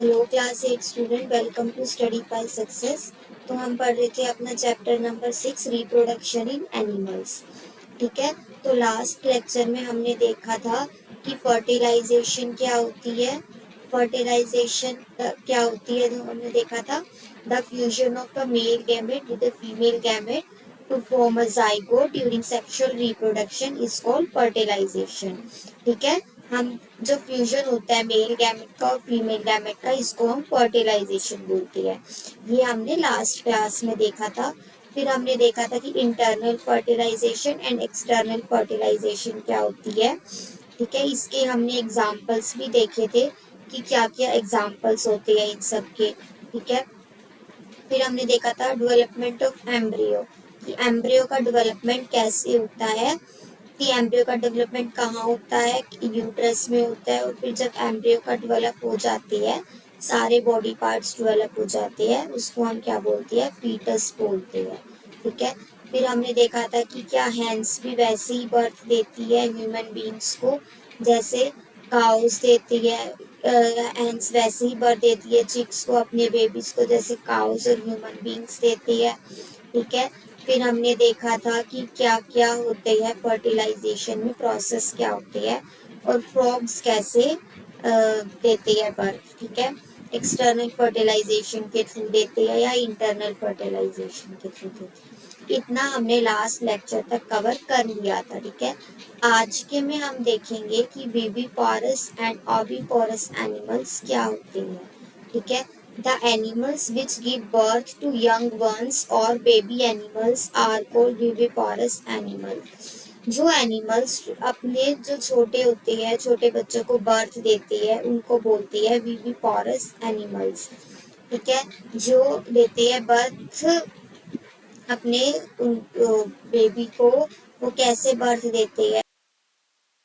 Hello class 8 student, welcome to study by success. तो हम पढ़ रहे थे अपना chapter number 6 reproduction in animals. ठीक है। तो लास्ट लेक्चर में हमने देखा था कि फर्टिलाइजेशन क्या होती है। फर्टिलाइजेशन क्या होती है, तो हमने देखा था the fusion of a male gamete with a female gamete to form a zygote during sexual reproduction is called fertilization. ठीक है। हम जो फ्यूजन होता है मेल गैमेट का और फीमेल गैमेट का, इसको हम फर्टिलाइजेशन बोलते हैं। ये हमने लास्ट क्लास में देखा था। फिर हमने देखा था कि internal fertilization and external fertilization क्या होती है। ठीक है। इसके हमने एग्जाम्पल्स भी देखे थे कि क्या क्या एग्जाम्पल्स होते हैं इन सब के। ठीक है। फिर हमने देखा था डेवलपमेंट ऑफ एम्ब्रियो, कि एम्ब्रियो का डेवलपमेंट कैसे होता है, कि एम्ब्रियो का डेवलपमेंट कहाँ होता है, यूट्रस में होता है। और फिर जब एम्ब्रियो का डेवलप हो जाती है, सारे बॉडी पार्ट्स डेवलप हो जाते हैं, उसको हम क्या बोलते हैं, फीटस बोलते हैं। ठीक है। फिर हमने देखा था कि क्या हैंस भी वैसे ही बर्थ देती है ह्यूमन बींग्स को, जैसे काउस देती है। हैंस वैसे ही बर्थ देती है चिक्स को, अपने बेबीज को, जैसे काउस और ह्यूमन बींग्स देती है। ठीक है। फिर हमने देखा था कि क्या क्या होते हैं फर्टिलाइजेशन में, प्रोसेस क्या होते हैं, और फ्रॉग्स कैसे देते हैं बर्थ। ठीक है। एक्सटर्नल फर्टिलाइजेशन के थ्रू देते हैं या इंटरनल फर्टिलाइजेशन के थ्रू देते हैं। इतना हमने लास्ट लेक्चर तक कवर कर लिया था। ठीक है। आज के में हम देखेंगे कि विविपारस एंड ओविपारस एनिमल्स क्या होते हैं। ठीक है। The animals which give birth to young ones or baby animals are called viviparous animals. जो एनिमल्स अपने जो छोटे होते हैं, छोटे बच्चों को बर्थ देते हैं, उनको बोलते हैं विविपारस एनिमल्स। ठीक है। जो देते हैं बर्थ अपने बेबी को, वो कैसे बर्थ देते हैं।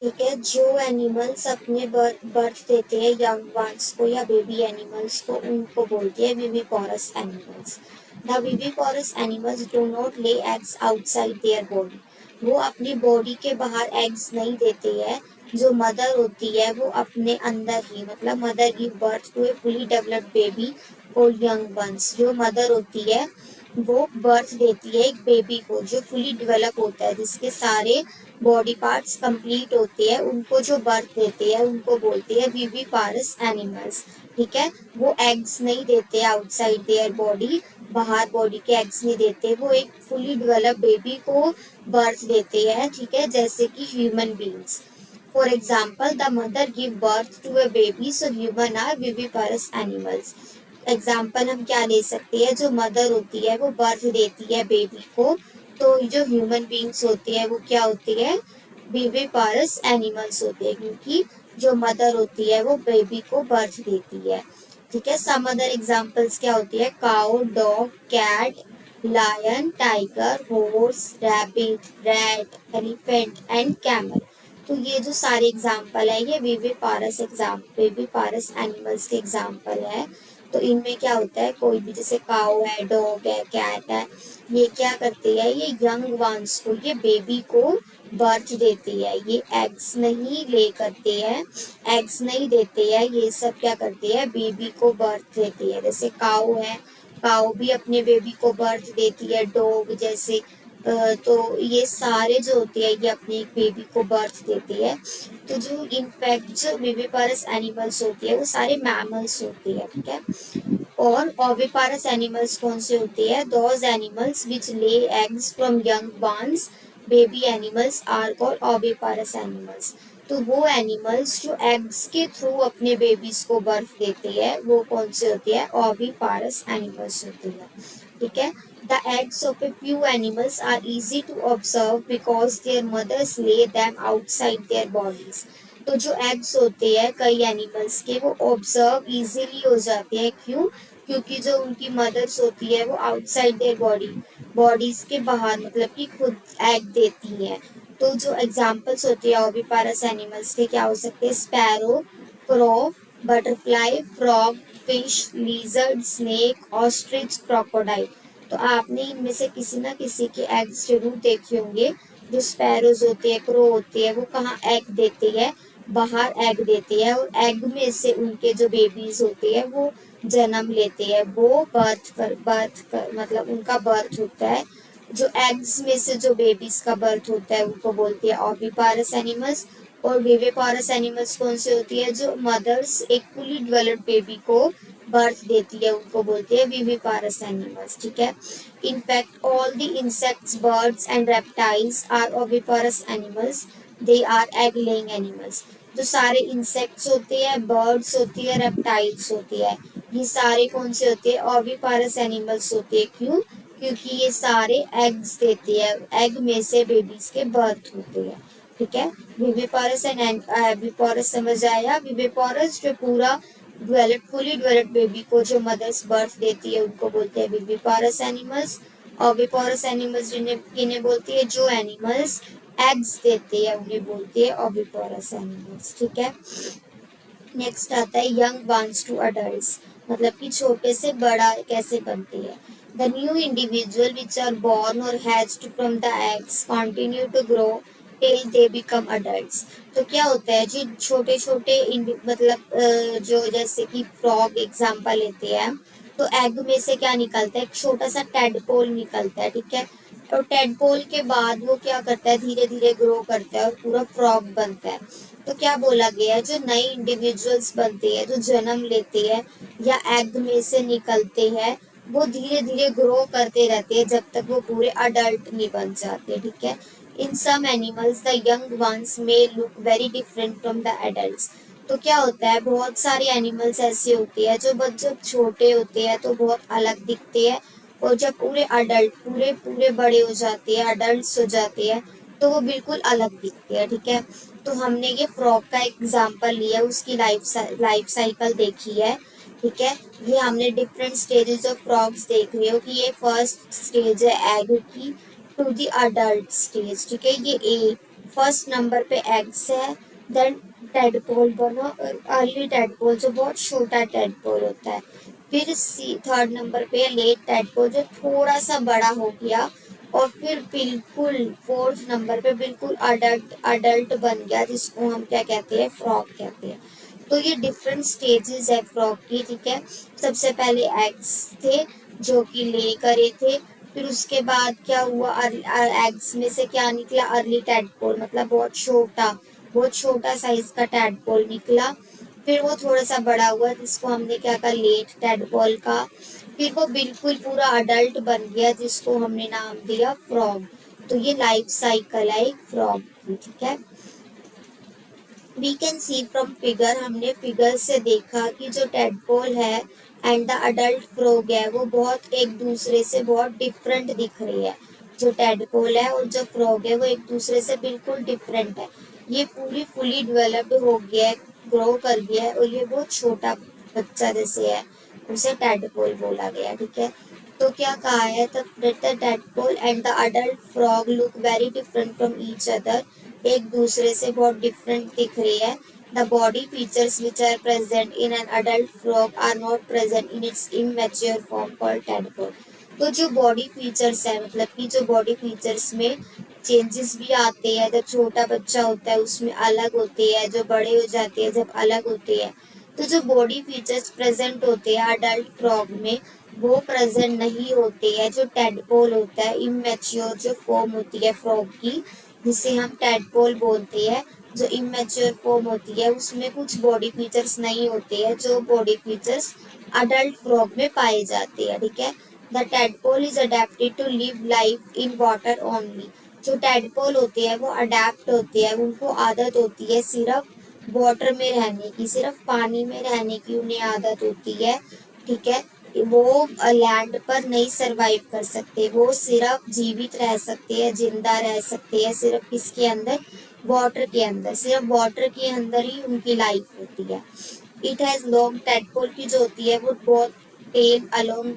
ठीक है। जो एनिमल्स अपने बर्थ देते हैं यंग वंस को या बेबी एनिमल्स को, उनको बोलते हैं viviparous animals. The viviparous animals do not lay eggs outside their body. वो अपनी बॉडी के बाहर एग्स नहीं देते हैं। जो मदर होती है वो अपने अंदर ही, मतलब mother give birth to a fully developed baby और यंग वंस। जो मदर होती है वो बर्थ देती है एक बेबी को जो फुली डेवलप होता है, जिसके सारे बॉडी पार्ट्स कंप्लीट होते हैं। उनको जो बर्थ देते हैं उनको बोलते हैं विविपारस एनिमल्स। ठीक है। वो एग्स नहीं देते आउटसाइड देयर बॉडी, बाहर बॉडी के एग्स नहीं देते। वो एक फुली डेवलप बेबी को बर्थ देते हैं। ठीक है। जैसे कि human beings, for example the mother give birth to a baby, so human are viviparous animals. Example हम क्या ले सकते हैं, जो मदर होती है वो बर्थ देती है बेबी को, तो जो ह्यूमन बींग्स होते हैं वो क्या होती है, विविपारस एनिमल्स होते हैं, क्योंकि जो मदर होती है वो बेबी को बर्थ देती है। ठीक है। सम अदर एग्जाम्पल्स क्या होती है, cow, dog, cat, lion, tiger, horse, rabbit, rat, elephant and camel. तो ये जो सारे एग्जाम्पल है, ये विविपारस एनिमल्स के एग्जाम्पल है। तो इनमें क्या होता है, कोई भी जैसे काऊ है, डॉग है, कैट है, ये क्या करती है, ये यंग वंस को, ये बेबी को बर्थ देती है। ये एग्स नहीं ले करती है, एग्स नहीं देते हैं, ये सब क्या करती है, बेबी को बर्थ देती है। जैसे काऊ है, काऊ भी अपने बेबी को बर्थ देती है। डॉग जैसे तो ये सारे जो होते हैं ये अपने एक बेबी को बर्थ देती है। तो जो इनफैक्ट जो विविपारस एनिमल्स होती है वो सारे मैमल्स होती है। ठीक है। और ओविपारस एनिमल्स कौन से होते हैं, those animals which lay eggs from young ones, baby animals are called oviparous animals. तो वो एनिमल्स जो एग्स के थ्रू अपने बेबीज को बर्थ देते हैं वो कौन से होते हैं, ओविपारस एनिमल्स होते हैं। ठीक है। The eggs of a few animals are easy to observe because their mothers lay them outside their bodies. तो जो एग्स होते हैं कई एनिमल्स के, वो ऑब्जर्व इजीली हो जाते हैं। क्यों? क्योंकि जो उनकी मदर्स होती है वो आउटसाइड देयर बॉडीज के बाहर, मतलब कि खुद एग देती हैं। तो जो एग्जाम्पल्स होती है ओविपारस एनिमल्स के क्या हो सकते हैं, sparrow, crow, butterfly, frog, fish, lizard, snake, ostrich, crocodile. तो आपने इनमें से किसी ना किसी के एग्स जरूर देखे होंगे। जो स्पैरोज होते हैं, क्रो होते हैं, वो कहाँ एग देते हैं, बाहर एग देते हैं और एग में से उनके जो बेबीज होते हैं वो जन्म लेते हैं, वो बर्थ कर मतलब उनका बर्थ होता है। जो एग्स में से जो बेबीज का बर्थ होता है उनको बोलते हैं ओविपारस एनिमल्स। और विविपारस एनिमल्स कौन से होती है, जो मदर्स एक फुली डेवलप्ड बेबी को बर्थ देती है उनको बोलते हैं विविपारस एनिमल्स, ठीक है। In fact all the insects, birds and reptiles are oviparous animals, they are egg laying animals. जो सारे इंसेक्ट्स होते हैं, बर्ड्स होती है, रेप्टाइल्स होती है, ये सारे कौन से होते हैं, ओविपारस एनिमल्स होते हैं। क्यों? क्योंकि ये सारे एग्स देते हैं, एग में से बेबीज के बर्थ होते हैं, ठीक है। विविपारस एंड एविपोरस समझ आया। विविपोरस जो पूरा डेवलप्ड फुली डेवलप्ड बेबी को जो मदर्स बर्थ देती है उनको बोलते हैं विविपारस एनिमल्स। ओविपोरस एनिमल्स जिन्हें किन्हें बोलती है, जो एनिमल्स एग्स देते हैं उन्हें बोलती है ओविपोरस एनिमल्स, ठीक है। नेक्स्ट आता है यंग वंस टू अडल्ट्स, मतलब कि छोटे से बड़ा कैसे बनती है। The new individual which are born or hatched from the eggs continue to grow till they become adults। तो क्या होता है जी, छोटे छोटे मतलब जो जैसे कि फ्रॉग एग्जांपल लेते हैं, तो एग में से क्या निकलता है, एक छोटा सा टेडपोल निकलता है, ठीक है। और टेडपोल के बाद वो क्या करता है, धीरे धीरे ग्रो करता है और पूरा फ्रॉग बनता है। तो क्या बोला गया है, जो नए इंडिविजुअल्स बनते हैं, जो जन्म लेते हैं या एग में से निकलते हैं, वो धीरे धीरे ग्रो करते रहते हैं जब तक वो पूरे अडल्ट नहीं बन जाते, ठीक है। In some animals the young ones may look very different from the adults. तो क्या होता है, बहुत सारे एनिमल्स ऐसे होते हैं जो बस जब छोटे होते हैं तो बहुत अलग दिखते हैं, और जब पूरे अडल्ट पूरे पूरे बड़े हो जाते हैं, अडल्ट हो जाते हैं, तो वो बिल्कुल अलग दिखते हैं, ठीक है। तो हमने ये फ्रॉग का एग्जाम्पल लिया, उसकी लाइफ साइकिल देखी है, ठीक है। ये हमने डिफरेंट स्टेजेस ऑफ फ्रॉग्स देख रहे हो कि ये फर्स्ट स्टेज है एग की टू द अडल्ट स्टेज, ठीक है। ये ए फर्स्ट नंबर पे एग्स है, देन टेडपोल बनो, अर्ली टेडपोल जो बहुत छोटा टेडपोल होता है। फिर सी थर्ड नंबर पे लेट टेडपोल जो थोड़ा सा बड़ा हो गया, और फिर बिल्कुल फोर्थ नंबर पे बिल्कुल अडल्ट अडल्ट बन गया, जिसको हम क्या कहते हैं, फ्रॉग कहते हैं। तो ये डिफरेंट स्टेजेस है फ्रॉग की, ठीक है। सबसे पहले एग्स थे जो कि ले करे थे, फिर उसके बाद क्या हुआ, एग्स में से क्या निकला, अर्ली टैडपोल, मतलब बहुत छोटा साइज का टैडपोल निकला। फिर वो थोड़ा सा बड़ा हुआ जिसको हमने क्या कहा, लेट टैडपोल का। फिर वो बिल्कुल पूरा अडल्ट बन गया जिसको हमने नाम दिया फ्रॉग। तो ये लाइफ साइकिल है एक फ्रॉग की, ठीक है। We can see from figure, हमने फिगर से देखा कि जो टेडपोल है एंड द अडल्ट फ्रॉग है वो बहुत एक दूसरे से बहुत डिफरेंट दिख रही है। जो टेडपोल है और जो फ्रॉग है वो एक दूसरे से बिल्कुल डिफरेंट है। ये पूरी फुली डेवलप्ड हो गया है, ग्रो कर गया है, और ये बहुत छोटा बच्चा जैसे है, उसे टेडपोल बोला गया, ठीक है। तो क्या कहा है, the tadpole and the adult frog look very different from each other, एक दूसरे से बहुत डिफरेंट दिख रही है। The body features which are present in an adult frog are not present in its immature form called tadpole. तो जो body features है, मतलब कि जो बॉडी फीचर्स में चेंजेस भी आते हैं, जब छोटा बच्चा होता है उसमें अलग होते हैं, जो बड़े हो जाते हैं जब अलग होते हैं। तो जो बॉडी फीचर्स प्रेजेंट होते हैं अडल्ट फ्रॉग में, वो प्रेजेंट नहीं होते हैं जो टेडपोल होता है, इमेच्योर जो फॉर्म होती है फ्रॉग की, जिसे हम टेडपोल बोलते हैं। जो इमेच्योर फॉर्म होती है उसमें कुछ बॉडी फीचर्स नहीं होते हैं जो बॉडी फीचर्स अडल्ट फ्रॉग में पाए जाते हैं, ठीक है। The tadpole is adapted to live life in water only. जो टेडपोल होते हैं वो अडेप्ट होते हैं, उनको आदत होती है सिर्फ वाटर में रहने की, सिर्फ पानी में रहने की उन्हें आदत होती है, ठीक है। वो लैंड पर नहीं सरवाइव कर सकते, वो सिर्फ जीवित रह सकते हैं, जिंदा रह सकते हैं सिर्फ किसके अंदर, वाटर के अंदर, सिर्फ वाटर के अंदर ही उनकी लाइफ होती है। इट हैज लॉन्ग, टेडपोल की जो होती है वो बहुत टेल अलोंग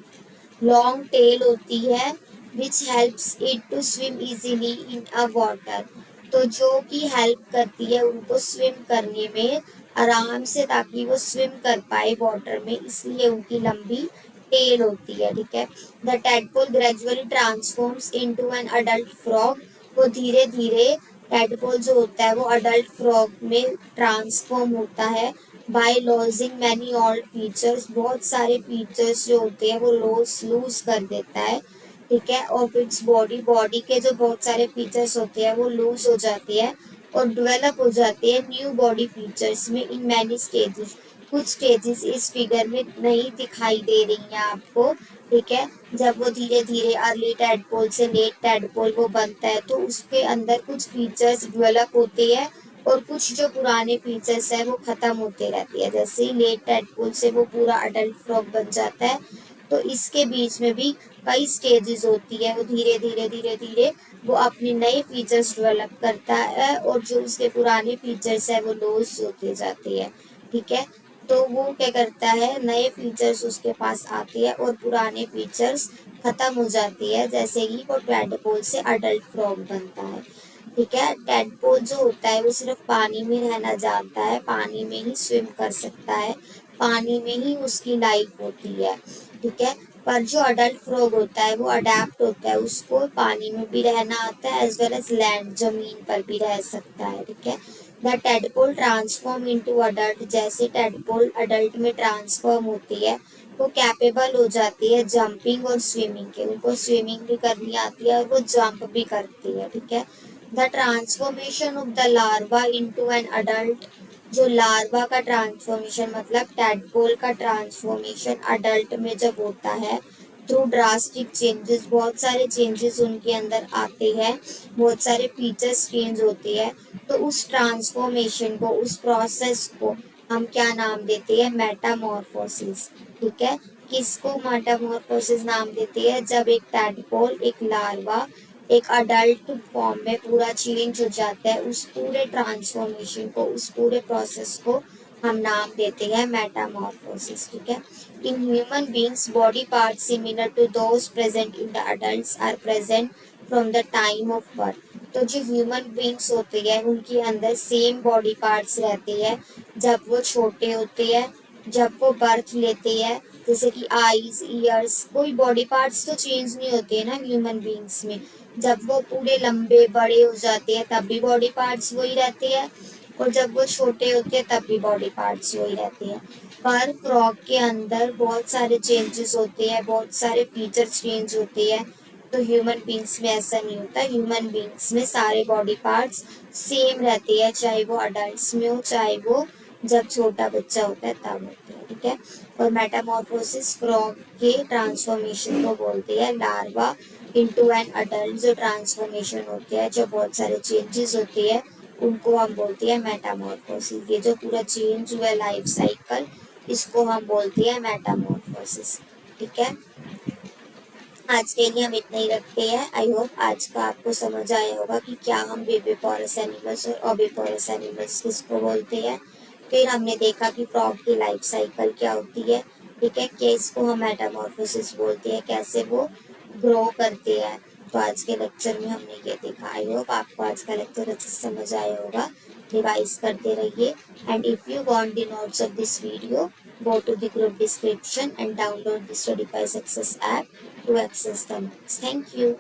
लॉन्ग टेल होती है, which helps it to swim easily in a water. तो जो कि हेल्प करती है उनको स्विम करने में आराम से, ताकि वो स्विम कर पाए वाटर में, इसलिए उनकी लंबी टेल होती है, ठीक है। The tadpole gradually transforms into an adult frog, वो धीरे धीरे टेडपोल जो होता है वो अडल्ट फ्रॉग में ट्रांसफॉर्म होता है by losing many old features, बहुत सारे फीचर्स जो होते हैं वो लूज कर देता है, ठीक है। और इट्स बॉडी, बॉडी के जो बहुत सारे फीचर्स होते हैं वो लूज हो जाती है और डेवलप हो जाती है न्यू बॉडी फीचर्स में इन मैनी स्टेजेस। कुछ स्टेजेस इस फिगर में नहीं दिखाई दे रही हैं आपको, ठीक है। जब वो धीरे धीरे अर्ली टैडपोल से लेट टैडपोल वो बनता है तो उसके अंदर कुछ फीचर्स डेवलप होते हैं और कुछ जो पुराने फीचर्स है वो खत्म होते रहते हैं। जैसे ही लेट टैडपोल से वो पूरा अडल्ट फ्रॉग बन जाता है तो इसके बीच में भी कई स्टेजेस होती है, वो धीरे धीरे धीरे धीरे वो अपने नए फीचर्स डेवलप करता है और जो उसके पुराने फीचर्स है वो लॉस होते जाते हैं, ठीक है। तो वो क्या करता है, नए फीचर्स उसके पास आते हैं और पुराने फीचर्स खत्म हो जाती है जैसे ही वो टैडपोल से अडल्ट फ्रॉग बनता है, ठीक है। टेडपोल जो होता है वो सिर्फ पानी में रहना जानता है, पानी में ही स्विम कर सकता है, पानी में ही उसकी लाइफ होती है, ठीक है। पर जो अडल्ट फ्रॉग होता है वो अडेप्ट होता है, उसको पानी में भी रहना आता है एज वेल एज लैंड, जमीन पर भी रह सकता है, ठीक है। The tadpole transform into adult, जैसे टेडपोल अडल्ट में ट्रांसफॉर्म होती है वो कैपेबल हो जाती है जंपिंग और स्विमिंग के, उनको स्विमिंग भी करनी आती है और वो जंप भी करती है, ठीक है। The transformation of the larva into an adult, जो लार्वा का ट्रांसफॉर्मेशन मतलब टैडपोल का ट्रांसफॉर्मेशन अडल्ट में जब होता है थ्रू ड्रास्टिक चेंजेस, बहुत सारे चेंजेस उनके अंदर आते हैं, बहुत सारे फीचर्स चेंज होते हैं, तो उस ट्रांसफॉर्मेशन को, उस प्रोसेस को हम क्या नाम देते हैं, मेटामॉर्फोसिस, ठीक है। किसको मेटामॉर्फोसिस नाम देते हैं, जब एक टैडपोल, एक लार्वा एक अडल्ट फॉर्म में पूरा चेंज हो जाता है, उस पूरे ट्रांसफॉर्मेशन को, उस पूरे प्रोसेस को हम नाम देते हैं मेटामॉर्फोसिस, ठीक है। In human beings body part similar to those present in the adults are present from the time of birth, तो जो ह्यूमन बींग्स होते हैं उनके अंदर सेम बॉडी पार्ट्स रहते हैं जब वो छोटे होते हैं, जब वो बर्थ लेते हैं, जैसे कि आईज, ईयर्स, कोई बॉडी पार्ट्स तो चेंज नहीं होते हैं ना ह्यूमन बींग्स में, जब वो पूरे लंबे बड़े हो जाते हैं तब भी बॉडी पार्ट्स वही रहते हैं और जब वो छोटे होते हैं तब भी बॉडी पार्ट्स वही रहते हैं। पर फ्रॉग के अंदर बहुत सारे चेंजेस होते हैं, बहुत सारे फीचर्स चेंज होते हैं, तो ह्यूमन बींग्स में ऐसा नहीं होता। ह्यूमन बींग्स में सारे बॉडी पार्ट्स सेम रहते हैं, चाहे वो अडल्ट में हो चाहे वो जब छोटा बच्चा होता है तब होता है, ठीक है। और मेटामॉर्फोसिस फ्रॉग के ट्रांसफॉर्मेशन को बोलते हैं लार्वा इनटू एन अडल्ट, जो ट्रांसफॉर्मेशन होते हैं, जो बहुत सारे चेंजेस होते हैं उनको हम बोलते हैं मेटामॉर्फोसिस। ये जो पूरा चेंज हुआ है लाइफ साइकिल, इसको हम बोलते हैं मेटामॉर्फोसिस, ठीक है। आज के लिए हम इतना ही रखते हैं। आई होप आज का आपको समझ आया होगा कि क्या हम विविपोरस एनिमल्स और ओविपोरस एनिमल्स किसको बोलते हैं। फिर हमने देखा कि फ्रॉग की लाइफ साइकिल क्या होती है, ठीक है, कि इसको हम मेटामॉर्फोसिस बोलते हैं, कैसे वो ग्रो करते हैं। तो आज के लेक्चर में हमने ये देखा। आई होप आपको आज का लेक्चर अच्छे से समझ आया होगा। रिवाइज करते रहिए and if you want the notes of this video, go to the group description and download the Studify Success app to access the notes. Thank you.